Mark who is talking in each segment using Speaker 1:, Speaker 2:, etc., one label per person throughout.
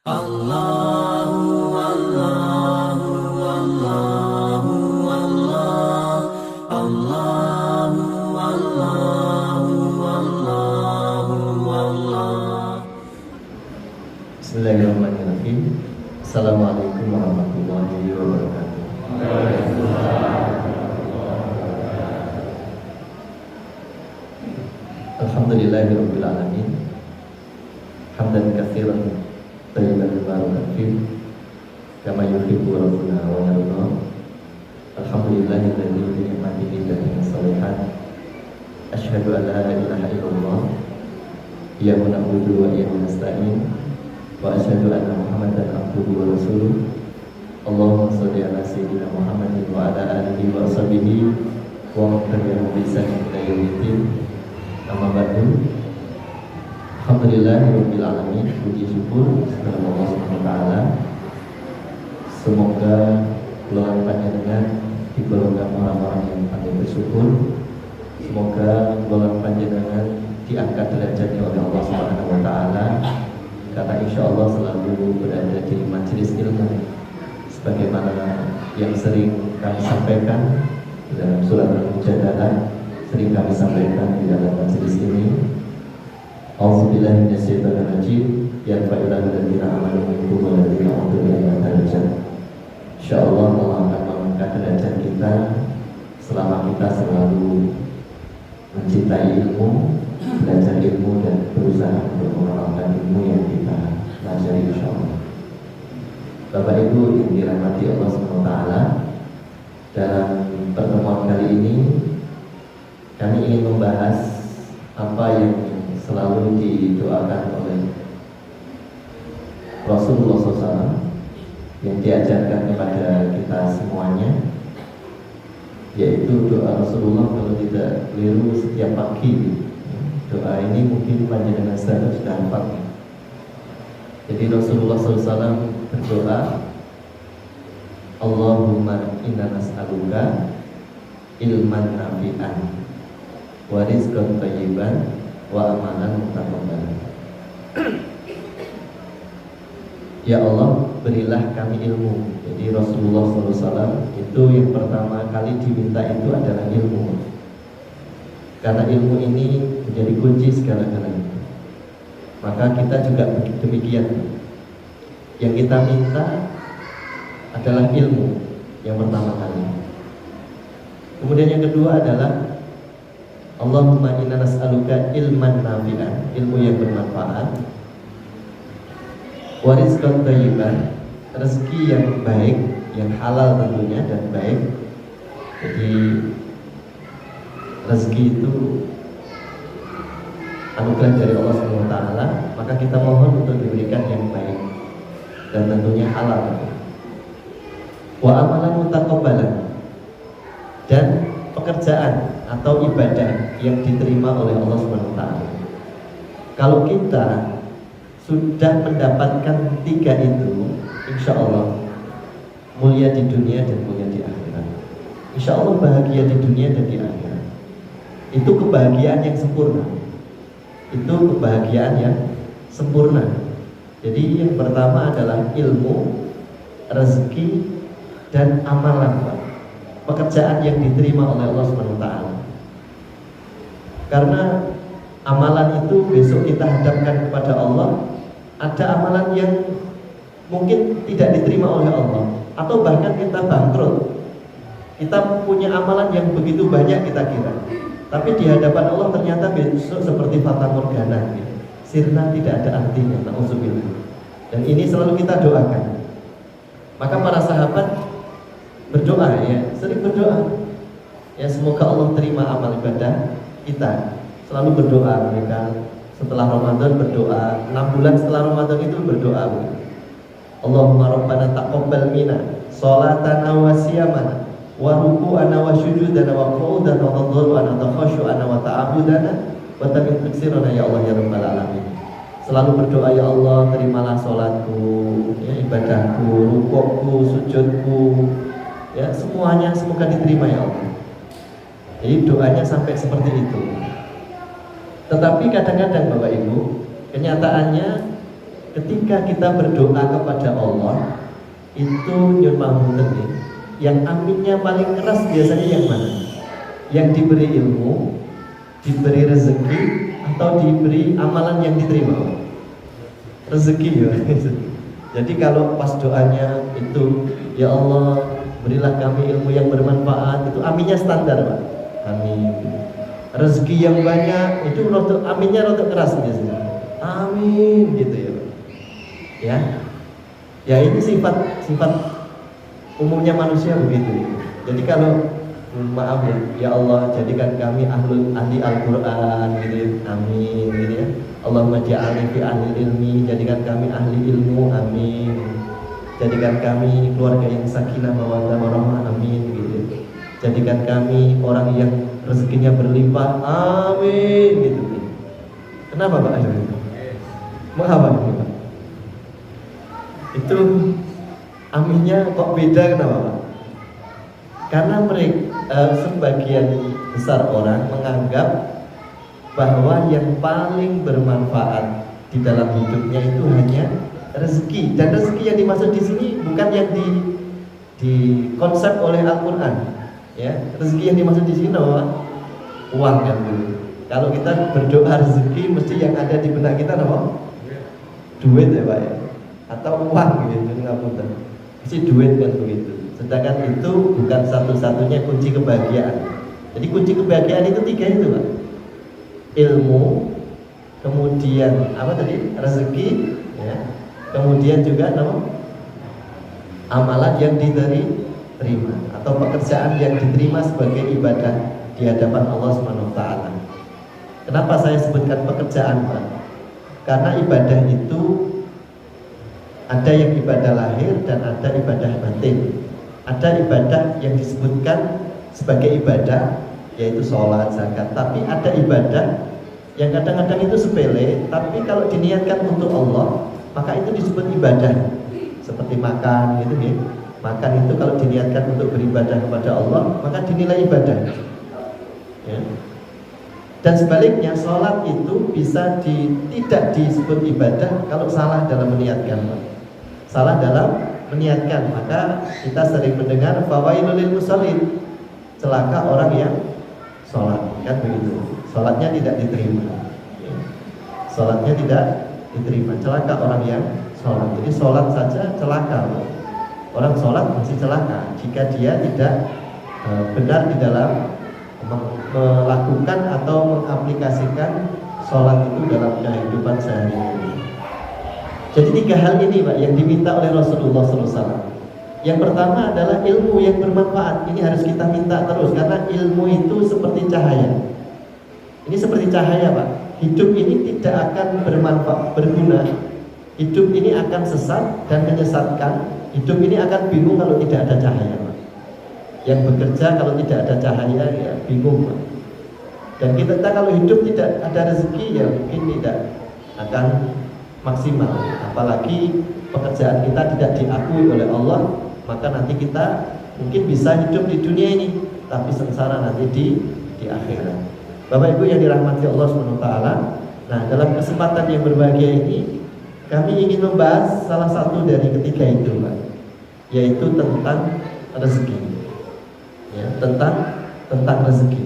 Speaker 1: Allahu Allahu Allahu Allah Allahu Allahu Allahu Allah.
Speaker 2: Bismillahirrahmanirrahim. Assalamualaikum warahmatullahi wabarakatuh. Alhamdulillahirabbil alamin. Hamdan katsiran thayyiban mubarakan fih kama yuhibbu rabbuna wa yarda. Alhamdulillahilladzi bi ni'matihi tatimmu shalihat. Asyhadu an la ilaha illallah iyyahu na'budu wa iyyahu nasta'in. Wa asyhadu anna Muhammadan abduhu wa rasuluh. Allahumma shalli ala sayyidina Muhammadin wa ala alihi wa sahbihi wa man tabi'ahum bi ihsanin ila yaumiddin. Amma ba'du. Alhamdulillahirabbil alamin. Puji syukur kepada Allah Subhanahu wa taala. Semoga bulan panjenengan digolongkan orang-orang yang pandai bersyukur. Semoga bulan panjenengan diangkat derajatnya oleh Allah Subhanahu wa taala, karena insya Allah selalu berada di majelis ilmu sebagaimana yang sering kami sampaikan dalam surat Al-Mujadalah, sering kami sampaikan di dalam majelis ini. A'udzubillahi minasyaitonir rajim. Yarfa'illahu alladziina aamanu minkum walladziina utul ilma darajat. Insyaallah Allah akan mengangkat derajat kita selama kita selalu mencintai ilmu, belajar ilmu, dan berusaha untuk mengamalkan ilmu yang kita pelajari insyaallah. Bapak Ibu yang dirahmati Allah SWT, dalam pertemuan kali ini kami ingin membahas apa yang selalu didoakan oleh Rasulullah SAW, yang diajarkan kepada kita semuanya, yaitu doa Rasulullah kalau tidak keliru setiap pagi. Doa ini mungkin panjenengan sudah hafal. Jadi Rasulullah SAW berdoa, Allahumma inna nas'aluka ilman nafi'an wa rizqan thayyiban wa amalan mutaqabbalan. Ya Allah, berilah kami ilmu. Jadi Rasulullah SAW itu yang pertama kali diminta itu adalah ilmu, karena ilmu ini menjadi kunci segala-galanya. Maka kita juga demikian. Yang kita minta adalah ilmu yang pertama kali. Kemudian yang kedua adalah Allahumma inna nas'aluka ilman nafi'an, ilmu yang bermanfaat, wa rizqan thayyiban, rezeki yang baik, yang halal tentunya dan baik. Jadi rezeki itu anugerah dari Allah SWT, maka kita mohon untuk diberikan yang baik dan tentunya halal. Wa amalan mutaqabbalan, dan pekerjaan atau ibadah yang diterima oleh Allah SWT. Kalau kita sudah mendapatkan tiga itu, insya Allah mulia di dunia dan mulia di akhirat. Insya Allah bahagia di dunia dan di akhirat. Itu kebahagiaan yang sempurna. Itu kebahagiaan yang sempurna. Jadi yang pertama adalah ilmu, rezeki, dan amalan, Pak. Pekerjaan yang diterima oleh Allah SWT. Karena amalan itu besok kita hadapkan kepada Allah. Ada amalan yang mungkin tidak diterima oleh Allah, atau bahkan kita bangkrut. Kita punya amalan yang begitu banyak kita kira, tapi di hadapan Allah ternyata besok seperti fata morgana, sirna, tidak ada artinya. Na'udzubillah. Dan ini selalu kita doakan. Maka para sahabat berdoa, ya, sering berdoa, ya, semoga Allah terima amal ibadah kita. Selalu berdoa mereka. Setelah Ramadan berdoa, 6 bulan setelah Ramadan itu berdoa, Allahumma rabbana taqabbal minna sholatana wa siyamana wa ruku'ana wa sujudana wa qu'udana wa tadharru'ana wa takhashu'ana wa ta'abudana wa tamin taksirana ya Allah ya rabbal alamin. Selalu berdoa, ya Allah terimalah sholatku, ya, ibadahku, rukukku, sujudku, ya, semuanya semoga diterima ya Allah. Jadi doanya sampai seperti itu. Tetapi kadang-kadang Bapak Ibu, kenyataannya ketika kita berdoa kepada Allah itu nyun pangapunten nih, yang aminnya paling keras biasanya yang mana? Yang diberi ilmu, diberi rezeki, atau diberi amalan yang diterima? Rezeki ya. Jadi kalau pas doanya itu, ya Allah berilah kami ilmu yang bermanfaat, itu aminnya standar Pak. Amin. Rezeki yang banyak itu aminnya rotok keras biasanya. Amin gitu ya Pak. Ya ini sifat umumnya manusia begitu. Jadi kalau maaf ya Allah jadikan kami ahli Al-Quran gitu ya. Amin gitu ya. Allahumma ja'alni fi ahli ilmi, jadikan kami ahli ilmu, amin. Jadikan kami keluarga yang sakinah mawaddah warahmah, amin gitu. Jadikan kami orang yang rezekinya berlimpah, amin gitu. Kenapa Pak? Mengapa Pak? Itu aminnya kok beda, kenapa Pak? Karena mereka sebagian besar orang menganggap bahwa yang paling bermanfaat di dalam hidupnya itu hanya rezeki, dan rezeki yang dimaksud di sini bukan yang di konsep oleh Al-Quran. Ya, rezeki yang dimaksud di sini apa? Uang kan dulu. Kalau kita berdoa rezeki, mesti yang ada di benak kita apa? Duit ya Pak ya, atau uang gitu, ngapunten. Mesti duit kan begitu. Sedangkan itu bukan satu-satunya kunci kebahagiaan. Jadi kunci kebahagiaan itu 3 itu Pak. Ilmu, kemudian apa tadi? Rezeki, ya. Kemudian juga amalan yang diterima atau pekerjaan yang diterima sebagai ibadah di hadapan Allah Subhanahu wa taala. Kenapa saya sebutkan pekerjaan, Pak? Karena ibadah itu ada yang ibadah lahir dan ada ibadah batin. Ada ibadah yang disebutkan sebagai ibadah, yaitu sholat, zakat. Tapi ada ibadah yang kadang-kadang itu sepele, tapi kalau diniatkan untuk Allah, maka itu disebut ibadah. Seperti makan gitu ya. Makan itu kalau diniatkan untuk beribadah kepada Allah, maka dinilai ibadah. Ya. Dan sebaliknya, sholat itu bisa tidak disebut ibadah kalau salah dalam meniatkan. Salah dalam meniatkan, maka kita sering mendengar fawailul lil musallin, celaka orang yang sholat, kan begitu. Sholatnya tidak diterima. Sholatnya tidak diterima, celaka orang yang sholat. Jadi sholat saja celaka. Orang sholat masih celaka jika dia tidak benar di dalam melakukan atau mengaplikasikan sholat itu dalam kehidupan sehari-hari. Jadi 3 hal ini Pak yang diminta oleh Rasulullah SAW. Yang pertama adalah ilmu yang bermanfaat. Ini harus kita minta terus, karena ilmu itu seperti cahaya. Ini seperti cahaya Pak. Hidup ini tidak akan bermanfaat, berguna. Hidup ini akan sesat dan menyesatkan. Hidup ini akan bingung kalau tidak ada cahaya Pak. Yang bekerja kalau tidak ada cahaya ya bingung Pak. Dan kita kalau hidup tidak ada rezeki ya mungkin tidak akan maksimal. Apalagi pekerjaan kita tidak diakui oleh Allah, maka nanti kita mungkin bisa hidup di dunia ini tapi sengsara nanti di akhirat. Bapak Ibu yang dirahmati Allah SWT. Nah, dalam kesempatan yang berbahagia ini kami ingin membahas salah satu dari ketiga itu Pak, yaitu tentang rezeki. Ya, tentang rezeki.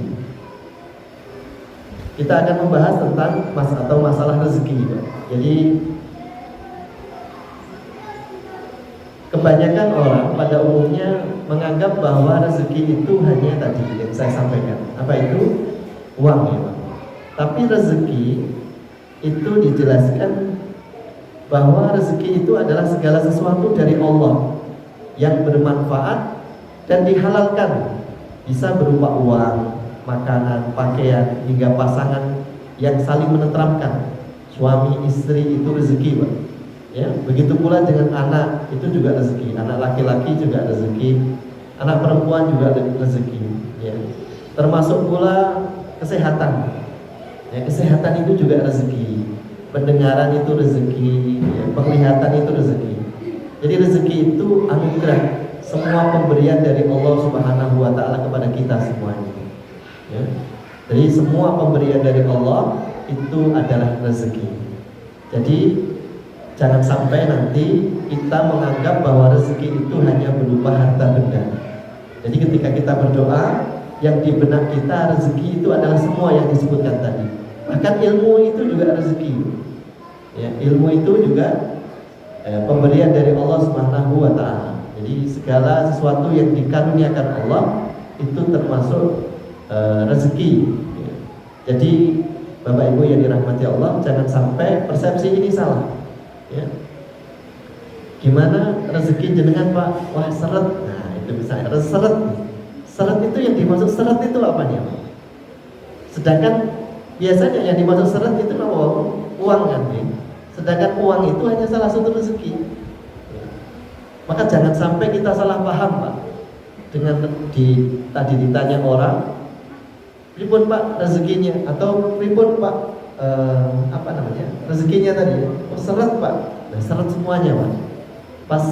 Speaker 2: Kita akan membahas tentang masalah rezeki Pak. Jadi kebanyakan orang pada umumnya menganggap bahwa rezeki itu hanya tadi yang saya sampaikan. Apa itu? Uang ya Pak. Tapi rezeki itu dijelaskan bahwa rezeki itu adalah segala sesuatu dari Allah yang bermanfaat dan dihalalkan. Bisa berupa uang, makanan, pakaian, hingga pasangan yang saling menenteramkan. Suami istri itu rezeki Pak. Ya, begitu pula dengan anak, itu juga rezeki. Anak laki-laki juga rezeki, anak perempuan juga rezeki. Ya. Termasuk pula kesehatan. Ya, kesehatan itu juga rezeki. Pendengaran itu rezeki, ya, penglihatan itu rezeki. Jadi rezeki itu anugerah, semua pemberian dari Allah Subhanahu wa taala kepada kita semuanya. Ya. Jadi semua pemberian dari Allah itu adalah rezeki. Jadi Jangan sampai nanti kita menganggap bahwa rezeki itu hanya berupa harta benda. Jadi ketika kita berdoa, yang di benak kita rezeki itu adalah semua yang disebutkan tadi. Bahkan ilmu itu juga rezeki. Ya, ilmu itu juga pemberian dari Allah Subhanahu wa taala. Jadi segala sesuatu yang dikaruniakan Allah itu termasuk rezeki. Ya. Jadi Bapak Ibu yang dirahmati Allah, jangan sampai persepsi ini salah. Ya. Gimana rezeki jenengan Pak? Wah seret. Nah itu misalnya seret. Seret itu yang dimaksud seret itu apanya? Sedangkan biasanya yang dimaksud seret itu uang kan? Ya? Sedangkan uang itu hanya salah satu rezeki. Ya. Maka jangan sampai kita salah paham Pak. Dengan tadi ditanya orang, pripun Pak rezekinya? Atau pripun Pak rezekinya tadi? Oh seret Pak. Nah seret semuanya Pak. Pas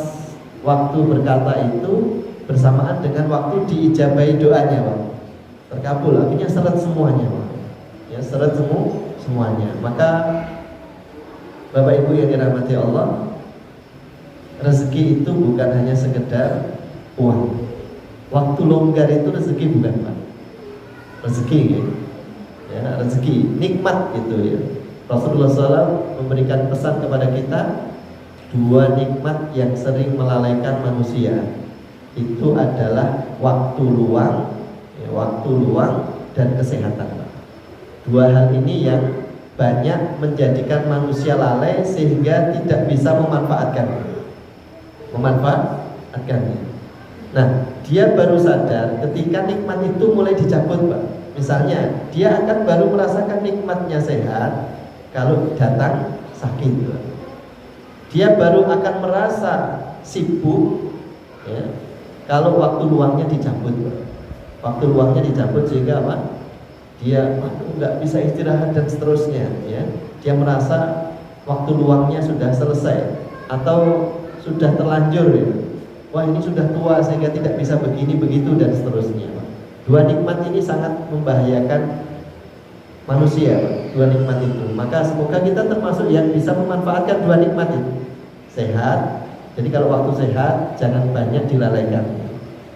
Speaker 2: waktu berkata itu bersamaan dengan waktu diijabahi doanya Pak, terkabul, akhirnya seret semuanya Pak. Ya seret semuanya. Maka Bapak Ibu yang dirahmati Allah, rezeki itu bukan hanya sekedar uang. Waktu longgar itu rezeki bukan Pak. Rezeki ya, rezeki nikmat itu ya. Rasulullah SAW memberikan pesan kepada kita, dua nikmat yang sering melalaikan manusia itu adalah waktu luang dan kesehatan. Dua hal ini yang banyak menjadikan manusia lalai sehingga tidak bisa memanfaatkannya. Nah, dia baru sadar ketika nikmat itu mulai dicabut Pak. Misalnya, dia akan baru merasakan nikmatnya sehat kalau datang sakit Pak. Dia baru akan merasa sibuk ya, kalau waktu luangnya dicabut. Waktu luangnya dicabut sehingga apa? Dia nggak bisa istirahat dan seterusnya ya. Dia merasa waktu luangnya sudah selesai atau sudah terlanjur ya. Wah ini sudah tua sehingga tidak bisa begini begitu dan seterusnya. Dua nikmat ini sangat membahayakan manusia, dua nikmat itu. Maka semoga kita termasuk yang bisa memanfaatkan dua nikmat itu. Sehat, jadi kalau waktu sehat jangan banyak dilalaikan.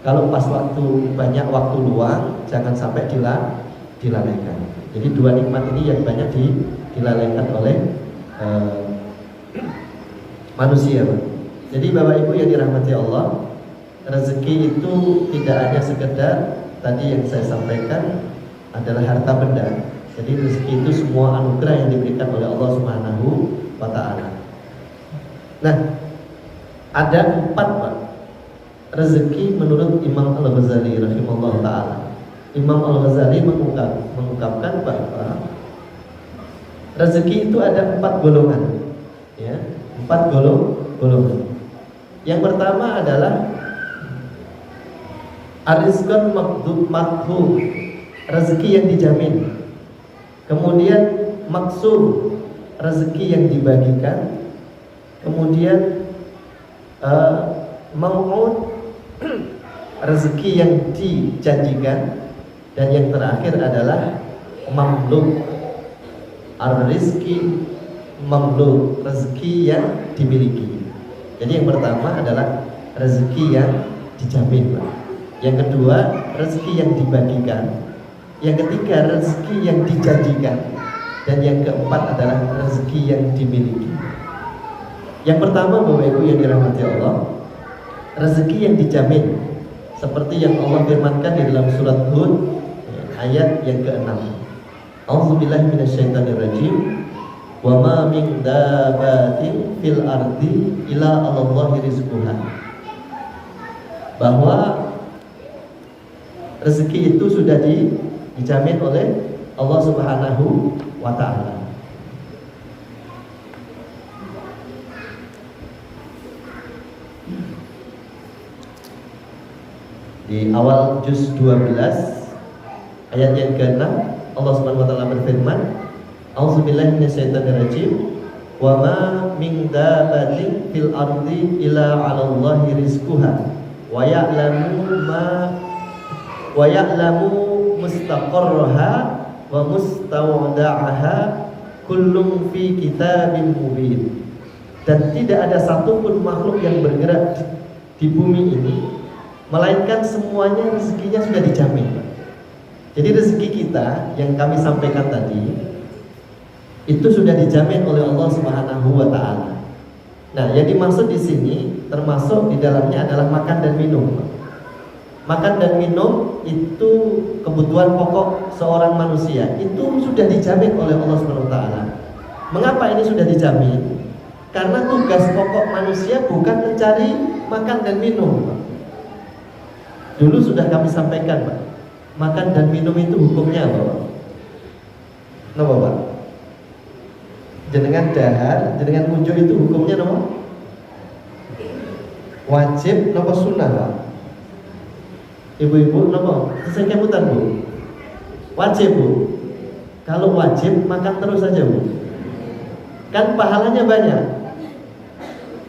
Speaker 2: Kalau pas waktu banyak waktu luang jangan sampai dilalaikan. Jadi dua nikmat ini yang banyak dilalaikan oleh manusia. Jadi Bapak Ibu yang dirahmati Allah, rezeki itu tidak hanya sekedar tadi yang saya sampaikan adalah harta benda. Jadi rezeki itu semua anugerah yang diberikan oleh Allah Subhanahu wa taala. Nah, ada 4 Pak rezeki menurut Imam Al-Ghazali rahimahullah taala. Imam Al-Ghazali mengungkapkan bahwa rezeki itu ada 4 golongan. Ya, 4 golongan. Yang pertama adalah arizqun makhdhum, rezeki yang dijamin. Kemudian maksur, rezeki yang dibagikan. Kemudian mau'ud, rezeki yang dijanjikan. Dan yang terakhir adalah mamluk, ar-rizki mamluk, rezeki yang dimiliki. Jadi yang pertama adalah rezeki yang dijamin, Pak. Yang kedua rezeki yang dibagikan. Yang ketiga rezeki yang dijanjikan. Dan yang keempat adalah rezeki yang dimiliki. Yang pertama Bapak Ibu yang dirahmati Allah, rezeki yang dijamin, seperti yang Allah firmankan di dalam surat Hud ayat yang ke-6. A'udzubillahi minasyaitonirrajim. Wa ma min dabbatin fil ardi illa 'alallahi rizquha. Bahwa rezeki itu sudah dijamin oleh Allah Subhanahu wa taala. Di awal juz 12 ayat yang ke-6 Allah Subhanahu wa taala berfirman, A'udzubillahi minasyaitonirrajim. Wa ma min dabbatin fil ardi illa 'alallahi rizquha wa ya'lamu mustaqarraha wa mustawda'aha kullum fi kitabin mubin. Dan tidak ada satupun makhluk yang bergerak di bumi ini melainkan semuanya rezekinya sudah dijamin, Pak. Jadi rezeki kita yang kami sampaikan tadi itu sudah dijamin oleh Allah Subhanahu wa taala. Nah, yang dimaksud di sini termasuk di dalamnya adalah makan dan minum. Makan dan minum itu kebutuhan pokok seorang manusia, itu sudah dijamin oleh Allah Subhanahu wa taala. Mengapa ini sudah dijamin? Karena tugas pokok manusia bukan mencari makan dan minum, Pak. Dulu sudah kami sampaikan, Pak. Makan dan minum itu hukumnya apa, Pak? Napa, Pak? Jenengan dahar, jenengan kunjuk itu hukumnya napa? Wajib napa sunnah, Pak? Ibu-ibu napa? Saya kemutan, Bu. Wajib, Bu. Kalau wajib makan terus saja, Bu. Kan pahalanya banyak.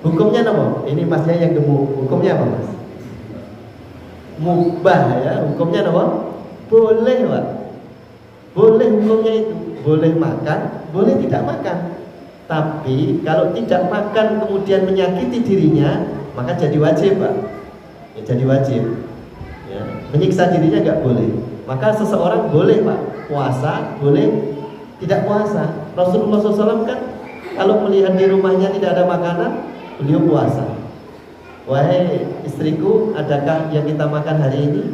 Speaker 2: Hukumnya apa? Ini masnya yang gemuk. Hukumnya apa, Mas? Mubah ya. Hukumnya apa? Boleh, Pak. Boleh hukumnya itu. Boleh makan, boleh tidak makan. Tapi kalau tidak makan kemudian menyakiti dirinya, maka jadi wajib, Pak. Ya, jadi wajib. Ya. Menyiksa dirinya nggak boleh. Maka seseorang boleh, Pak, puasa, boleh tidak puasa. Rasulullah SAW kan kalau melihat di rumahnya tidak ada makanan, beliau puasa. Wahai istriku, adakah yang kita makan hari ini?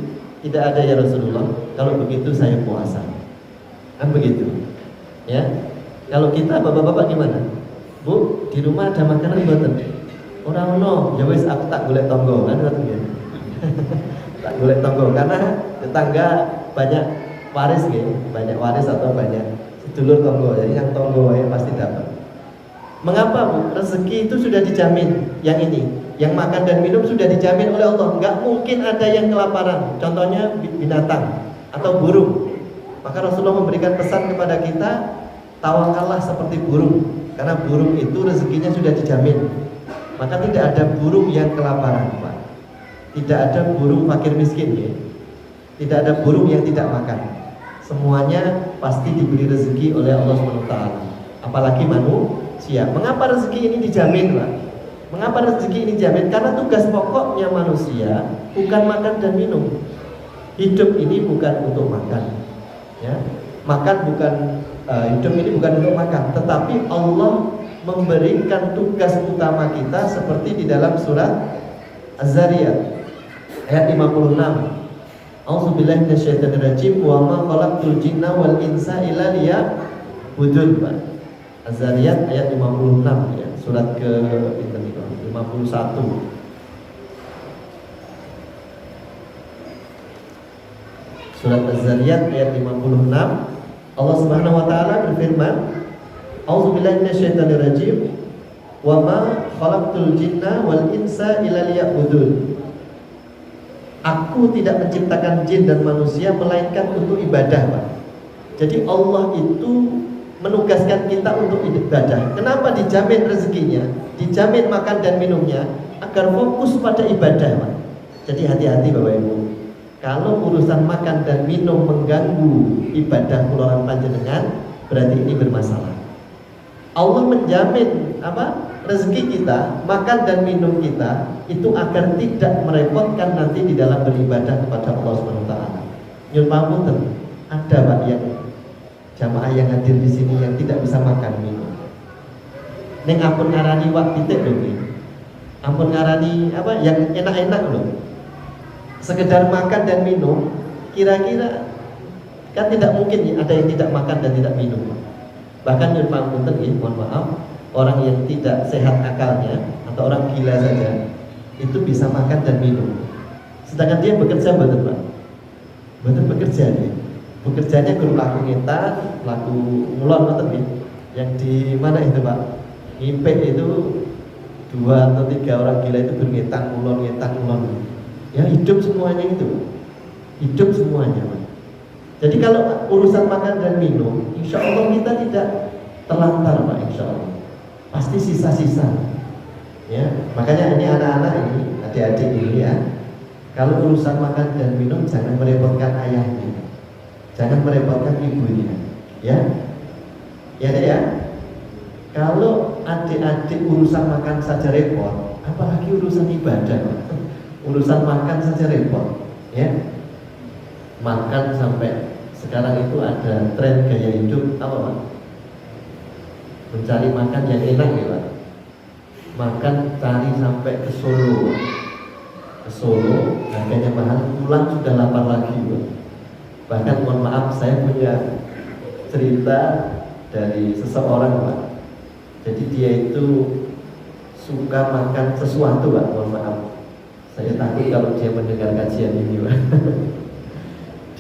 Speaker 2: Tidak ada ya Rasulullah. Kalau begitu saya puasa. Kan begitu. Ya. Kalau kita bapak-bapak gimana? Bu, di rumah ada makanan mboten? Ora ono. Ya wis aku tak golek tonggo kan ngoten nggih. Tak golek tonggo karena tetangga banyak waris nggih, banyak waris atau banyak sedulur tonggo. Jadi yang tonggo ya pasti dapat. Mengapa, Bu? Rezeki itu sudah dijamin. Yang ini, yang makan dan minum sudah dijamin oleh Allah. Nggak mungkin ada yang kelaparan. Contohnya binatang atau burung. Maka Rasulullah memberikan pesan kepada kita, tawakallah seperti burung. Karena burung itu rezekinya sudah dijamin. Maka tidak ada burung yang kelaparan, Pak. Tidak ada burung fakir miskin, ya. Tidak ada burung yang tidak makan. Semuanya pasti diberi rezeki oleh Allah SWT. Apalagi manusia. Mengapa rezeki ini dijamin, Pak? Mengapa rezeki ini dijamin? Karena tugas pokoknya manusia bukan makan dan minum. Hidup ini bukan untuk makan, ya. Makan bukan hidup ini bukan untuk makan, tetapi Allah memberikan tugas utama kita seperti di dalam surat Az-Zariyat ayat 56. A'udzubillahi minasyaitonirrajim wa ma khalaqtul jinna wal insa illa liya'budun. Az-Zariyat ayat 56 ya, surat ke 51. Surat Az-Zariyat ayat 56, Allah Subhanahu wa taala berfirman, A'udzubillahi minasyaitonirrajim wa ma khalaqtul jinna wal insa illa liya'budun. Aku tidak menciptakan jin dan manusia melainkan untuk ibadah, Pak. Jadi Allah itu menugaskan kita untuk ibadah. Kenapa dijamin rezekinya? Dijamin makan dan minumnya agar fokus pada ibadah, Pak. Jadi hati-hati Bapak Ibu. Kalau urusan makan dan minum mengganggu ibadah kula panjenengan, berarti ini bermasalah. Allah menjamin rezeki kita, makan dan minum kita itu agar tidak merepotkan nanti di dalam beribadah kepada Allah Subhanahu wa taala. Nyun pamunten, ada Pak yang jamaah yang hadir di sini yang tidak bisa makan minum. Ning ampun ngarani wak titik lho iki. Ampun ngarani yang enak-enak lho. Sekedar makan dan minum, kira-kira kan tidak mungkin ada yang tidak makan dan tidak minum. Bahkan nyun pamunten mohon maaf, orang yang tidak sehat akalnya atau orang gila saja itu bisa makan dan minum. Sedangkan dia bekerja betul, Pak. Betul bekerja dia. Bekerjanya guru laku ngetan, laku ngulon ngoten nggih. Yang di mana itu, Pak? Ngipik itu 2 atau 3 orang gila itu ngetan ngulon. Ya hidup semuanya itu. Hidup semuanya, Pak. Jadi kalau urusan makan dan minum, insya Allah kita tidak terlantar, Pak, insya Allah. Pasti sisa-sisa. Ya, makanya ini anak-anak ini, adik-adik ini ya. Kalau urusan makan dan minum jangan merepotkan ayahnya. Jangan merepotkan ibunya. Ya. Ya, Dek ya. Kalau adik-adik urusan makan saja repot, apalagi urusan ibadah. Urusan makan saja repot, ya. Makan sampai sekarang itu ada tren gaya hidup apa Pak? Mencari makan yang enak ya Pak. Makan cari sampai ke Solo. Ke Solo harganya mahal, pulang sudah lapar lagi Pak. Bahkan mohon maaf saya punya cerita dari seseorang Pak. Jadi dia itu suka makan sesuatu Pak, mohon maaf. Saya takut kalau dia mendengar kajian ini Pak.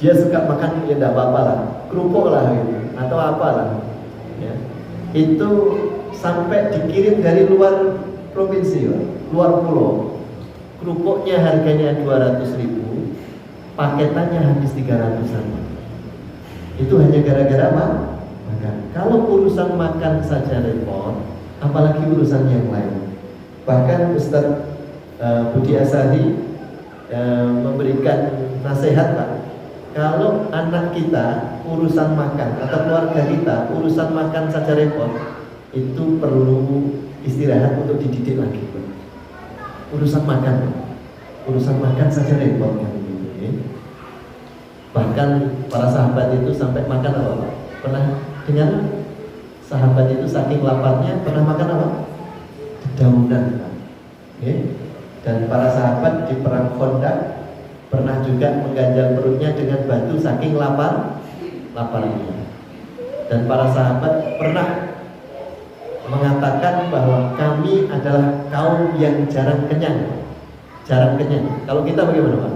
Speaker 2: Dia suka makan ya tidak apa-apa lah, kerupuk lah gitu, atau apa lah ya. Itu sampai dikirim dari luar provinsi Pak, luar pulau. Kerupuknya harganya 200.000, paketannya habis 300-an. Itu hanya gara-gara apa? Makan. Kalau urusan makan saja repot, apalagi urusan yang lain. Bahkan Ustaz Budi Asadi memberikan nasihat Pak, kalau anak kita urusan makan atau keluarga kita urusan makan saja repot, itu perlu istirahat untuk dididik lagi Pak. Urusan makan saja repot kan gitu. Bahkan para sahabat itu sampai makan apa Pak? Pernah dengar? Sahabat itu saking laparnya pernah makan apa? Dedaunan Pak. Dan para sahabat di perang Khandaq pernah juga mengganjal perutnya dengan batu saking laparnya. Dan para sahabat pernah mengatakan bahwa kami adalah kaum yang jarang kenyang. Kalau kita bagaimana Pak?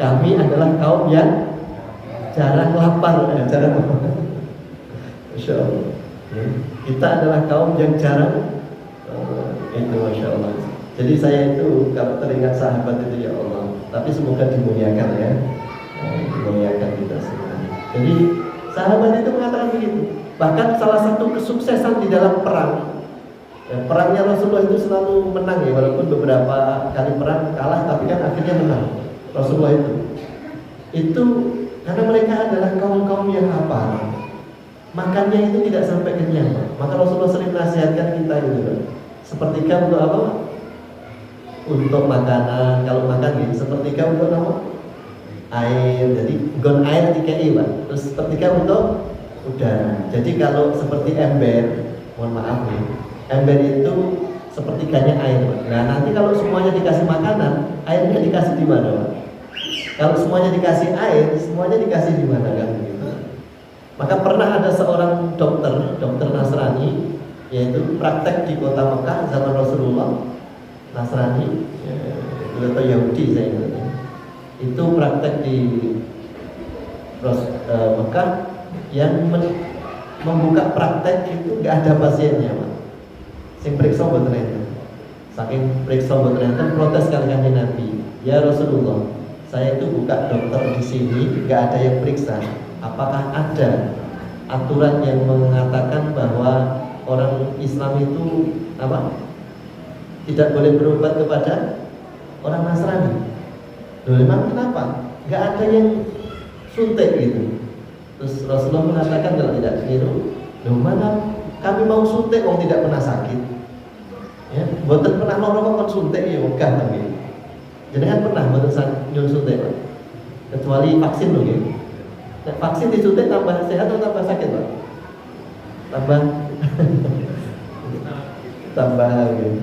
Speaker 2: Kami adalah kaum yang jarang lapar. Masya Allah. Kita adalah kaum yang jarang itu Masya Allah. Jadi saya itu kalau teringat sahabat itu ya Allah, tapi semoga dimuliakan ya, dimuliakan kita semua. Jadi sahabat itu mengatakan begitu. Bahkan salah satu kesuksesan di dalam perang, perangnya Rasulullah itu selalu menang ya, walaupun beberapa kali perang kalah, tapi kan akhirnya menang Rasulullah itu karena mereka adalah kaum-kaum yang lapar, makannya itu tidak sampai kenyang. Maka Rasulullah sering nasihatkan kita itu, sepertiga untuk apa? Untuk makanan, kalau makan gitu, sepertiga untuk apa? Air, jadi gon air 3i Pak. Terus sepertiga untuk udara. Jadi kalau seperti ember, mohon maaf nih, ember itu sepertiganya air Pak. Nah nanti kalau semuanya dikasih makanan, airnya dikasih di mana Pak? Kalau semuanya dikasih air, semuanya dikasih di mana kan? Gitu. Maka pernah ada seorang dokter Nasrani, yaitu praktek di kota Mekah zaman Rasulullah. Nasrani atau Yahudi saya ingat, itu praktek di Mekah yang membuka praktek itu nggak ada pasiennya Pak. Sing periksa buat ternyata, saking periksa buat ternyata protes kali Nabi, ya Rasulullah, saya itu buka dokter di sini nggak ada yang periksa. Apakah ada aturan yang mengatakan bahwa orang Islam itu apa? Tidak boleh berobat kepada orang Nasrani. Loh, memang kenapa? Gak ada yang suntik gitu. Terus Rasulullah mengatakan kalau tidak keliru, loh mana kami mau suntik orang tidak pernah sakit. Ya, buatan pernah ngomong suntik ya wegah tapi. Jangan pernah buatan nyun suntik Pak. Kecuali vaksin loh gitu. Nah, vaksin disuntik tambah sehat atau tambah sakit Pak? Tambah gitu.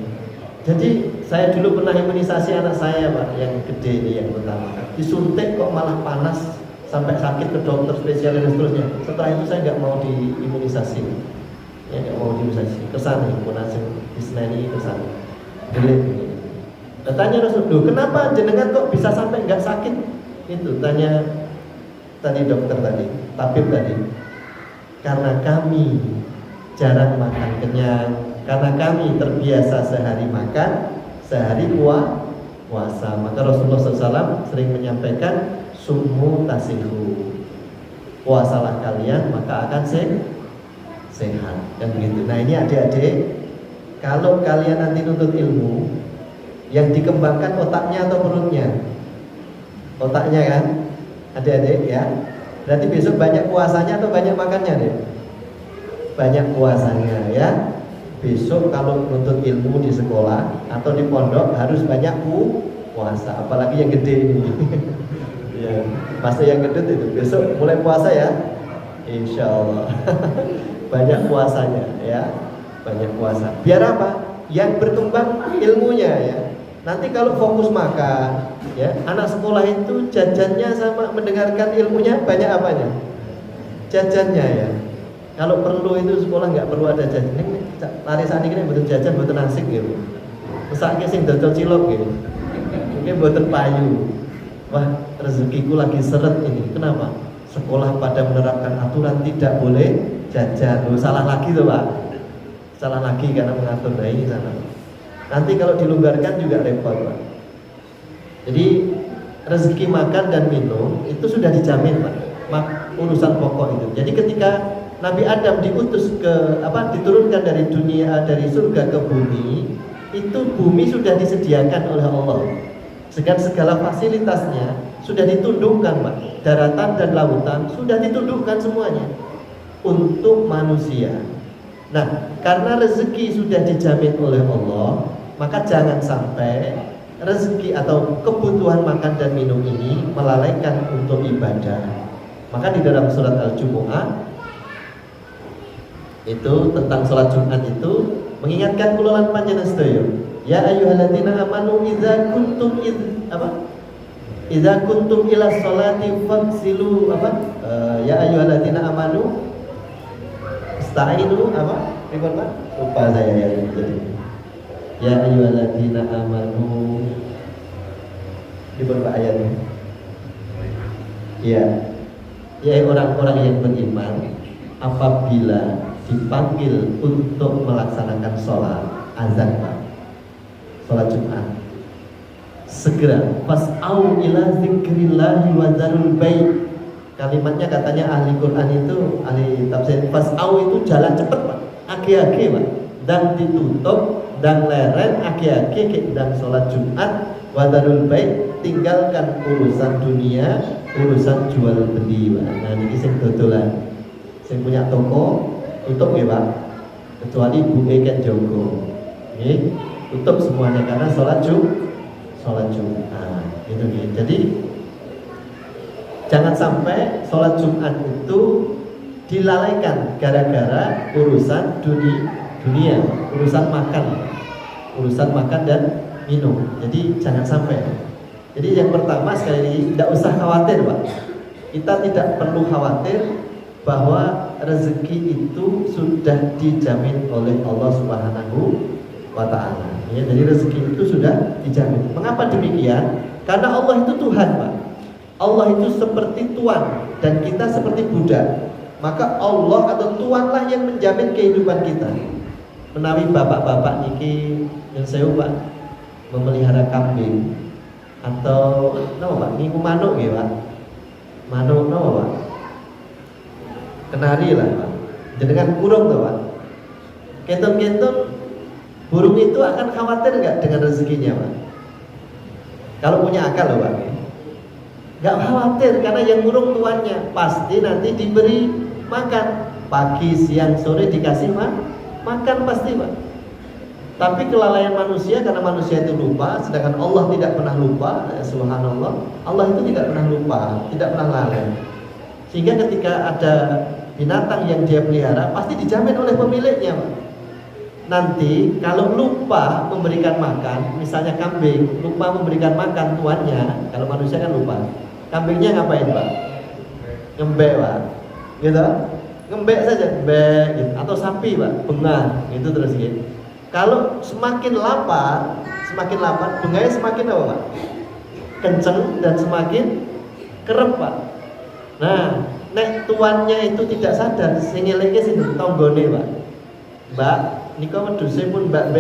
Speaker 2: Jadi saya dulu pernah imunisasi anak saya Pak, yang gede ini yang pertama. Disuntik kok malah panas sampai sakit ke dokter spesialis dan seterusnya. Setelah itu saya nggak mau diimunisasi, ya nggak mau diimunisasi. Kesana imunisasi Isnani kesana. Tanya Rasulullah, kenapa jenengan kok bisa sampai nggak sakit? Itu tanya tadi dokter tadi, tabib tadi. Karena kami jarang makan kenyang. Karena kami terbiasa sehari makan, sehari puasa. Maka Rasulullah SAW sering menyampaikan summu tasihu, puasalah kalian maka akan sehat. Dan begitu. Nah ini adik-adik, kalau kalian nanti nuntut ilmu, yang dikembangkan otaknya atau perutnya? Otaknya kan, adik-adik ya. Berarti besok banyak puasanya atau banyak makannya deh? banyak puasanya ya. Besok kalau menuntut ilmu di sekolah atau di pondok harus banyak puasa, apalagi yang gede ini. Ya, masa yang gede itu besok mulai puasa ya, insya Allah. Banyak puasanya ya, banyak puasa. Biar apa? Yang berkembang ilmunya ya. Nanti kalau fokus makan, ya anak sekolah itu jajannya sama mendengarkan ilmunya banyak apanya? Jajannya ya. Kalau perlu itu sekolah nggak perlu ada jajan. Lari saat ini betul jajan, betul nasi gitu. Pesaknya sing dodol cilok gitu. Mungkin betul payu. Wah, rezekiku lagi seret ini. Kenapa? Sekolah pada menerapkan aturan tidak boleh jajan. Loh, salah lagi tuh Pak. Salah lagi karena mengatur ini sana. Nanti kalau dilonggarkan juga repot Pak. Jadi rezeki makan dan minum itu sudah dijamin Pak. Urusan pokok itu. Jadi ketika Nabi Adam diturunkan dari dunia, dari surga ke bumi, itu bumi sudah disediakan oleh Allah. Segala fasilitasnya sudah ditundukkan Pak. Daratan dan lautan sudah ditundukkan semuanya untuk manusia. Nah, karena rezeki sudah dijamin oleh Allah, maka jangan sampai rezeki atau kebutuhan makan dan minum ini melalaikan untuk ibadah. Maka di dalam surat Al-Jumu'ah itu tentang sholat Jumat itu mengingatkan kulolan panjenengan sedaya. Ya ayyuhalladzina amanu idza kuntum ila sholati faghsilu ya ayyuhalladzina amanu ista'inu Ribon Pak? Lupa saya ya jadi. Ya ayyuhalladzina amanu Ribon Pak ayatnya. Ya. Ya orang-orang yang beriman apabila dipanggil untuk melaksanakan sholat azan Pak, sholat Jumat, segera fas'au ila zikrillahi wa dzarul bai'. Kalimatnya katanya ahli Quran itu, ahli tafsir, fas'au itu jalan cepat Pak, agi-agi Pak, dan ditutup dan leren agi-agi dan sholat Jumat wa dzarul bai', tinggalkan urusan dunia, urusan jual beli Pak. Nah ini sing dodolan, sing punya toko tutup ya Pak, kecuali Bu Eken Jogo, tutup semuanya karena sholat Jumat, gitu nih. Jadi jangan sampai sholat Jumat itu dilalaikan gara-gara urusan dunia, urusan makan dan minum. Jadi jangan sampai. Jadi yang pertama sekali lagi tidak usah khawatir Pak. Kita tidak perlu khawatir bahwa rezeki itu sudah dijamin oleh Allah Subhanahu wa ta'ala. Ya, jadi rezeki itu sudah dijamin. Mengapa demikian? Karena Allah itu Tuhan Pak. Allah itu seperti tuan dan kita seperti budak. Maka Allah atau tuanlah yang menjamin kehidupan kita. Menawi bapak-bapak niki yang saya Pak memelihara kambing atau Pak niku manuk ya Pak. Manuk Pak. Kenari lah Pak. Jenengan kurung tuh Pak. Kenton-kenton burung itu akan khawatir nggak dengan rezekinya Pak? Kalau punya akal loh Pak. Nggak khawatir karena yang ngurung tuannya pasti nanti diberi makan pagi, siang, sore dikasih makan pasti Pak. Tapi kelalaian manusia karena manusia itu lupa, sedangkan Allah tidak pernah lupa. Subhanallah, Allah itu tidak pernah lupa, tidak pernah lalai. Sehingga ketika ada binatang yang dia pelihara pasti dijamin oleh pemiliknya Pak. Nanti kalau lupa memberikan makan, misalnya kambing lupa memberikan makan tuannya, kalau manusia kan lupa, kambingnya ngapain Pak? Ngembek Pak, gitu? Ngembek saja, ngembek gitu. Atau sapi Pak, bengal gitu terus gitu. Kalau semakin lapar, benganya semakin apa Pak? Kenceng dan semakin kerep Pak. Nah, nek tuannya itu tidak sadar, sing ngeleke sing tonggone Pak. Mbak, niku wedhuse pun mbak